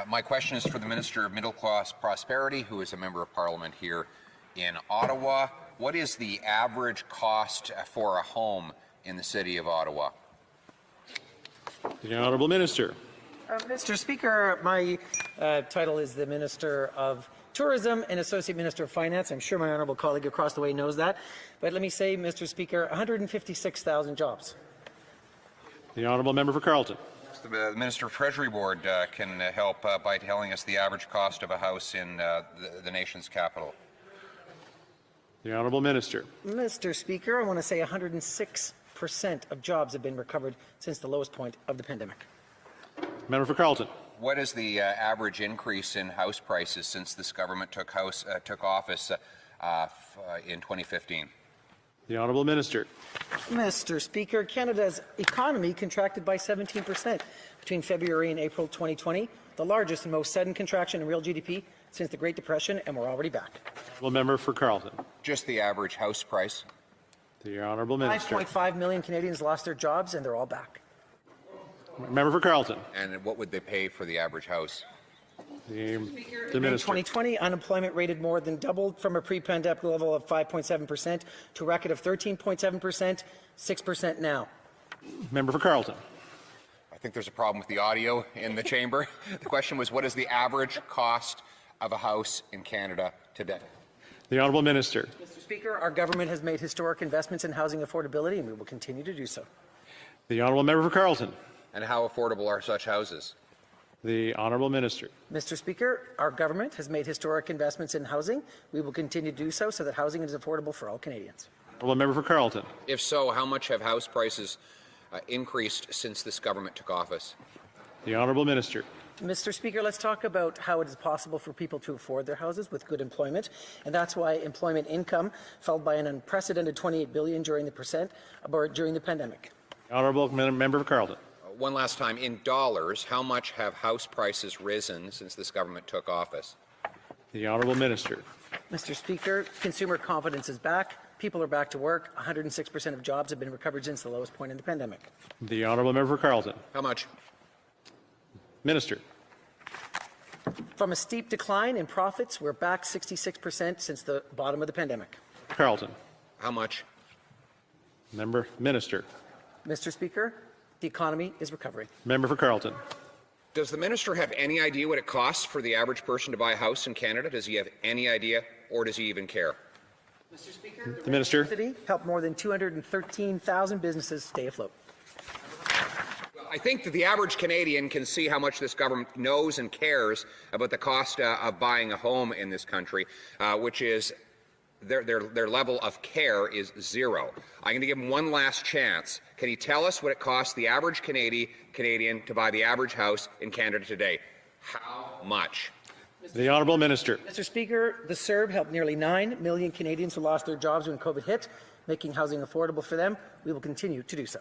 My question is for the Minister of Middle Class Prosperity, who is a member of Parliament here in Ottawa. What is the average cost for a home in the City of Ottawa? The Honourable Minister. Mr. Speaker, my title is the Minister of Tourism and Associate Minister of Finance. I'm sure my honourable colleague across the way knows that. But let me say, Mr. Speaker, 156,000 jobs. The Honourable Member for Carleton. The Minister of Treasury Board can help by telling us the average cost of a house in the nation's capital. The Honourable Minister. Mr. Speaker, I want to say 106% of jobs have been recovered since the lowest point of the pandemic. Member for Carleton. What is the average increase in house prices since this government took office in 2015? The Honourable Minister. Mr. Speaker, Canada's economy contracted by 17% between February and April 2020, the largest and most sudden contraction in real GDP since the Great Depression, and we're already back. Honourable Member for Carleton. Just the average house price. The Honourable Minister. 5.5 million Canadians lost their jobs, and they're all back. Member for Carleton. And what would they pay for the average house? The In Minister. 2020, unemployment rate had more than doubled from a pre-pandemic level of 5.7% to a record of 13.7%, 6% now. Member for Carleton. I think there's a problem with the audio in the chamber. The question was, what is the average cost of a house in Canada today? The Honourable Minister. Mr. Speaker, our government has made historic investments in housing affordability, and we will continue to do so. The Honourable Member for Carleton. And how affordable are such houses? The Honourable Minister. Mr. Speaker, our government has made historic investments in housing. We will continue to do so that housing is affordable for all Canadians. Honourable Member for Carleton. If so, how much have house prices increased since this government took office? The Honourable Minister. Mr. Speaker, let's talk about how it is possible for people to afford their houses with good employment, and that's why employment income fell by an unprecedented $28 billion during the pandemic. Honourable Member for Carleton. One last time, in dollars, how much have house prices risen since this government took office? The Honourable Minister. Mr. Speaker, consumer confidence is back. People are back to work. 106% of jobs have been recovered since the lowest point in the pandemic. The Honourable Member for Carleton. How much? Minister. From a steep decline in profits, we're back 66% since the bottom of the pandemic. Carleton. How much? Minister. Mr. Speaker, the economy is recovering. Member for Carleton. Does the minister have any idea what it costs for the average person to buy a house in Canada? Does he have any idea, or does he even care? Mr. Speaker, the Minister. City helped more than 213,000 businesses stay afloat. I think that the average Canadian can see how much this government knows and cares about the cost of buying a home in this country, which is their level of care is zero. I'm going to give him one last chance. Can he tell us what it costs the average Canadian to buy the average house in Canada today? How much? The Honourable Minister. Mr. Speaker, the CERB helped nearly 9 million Canadians who lost their jobs when COVID hit, making housing affordable for them. We will continue to do so.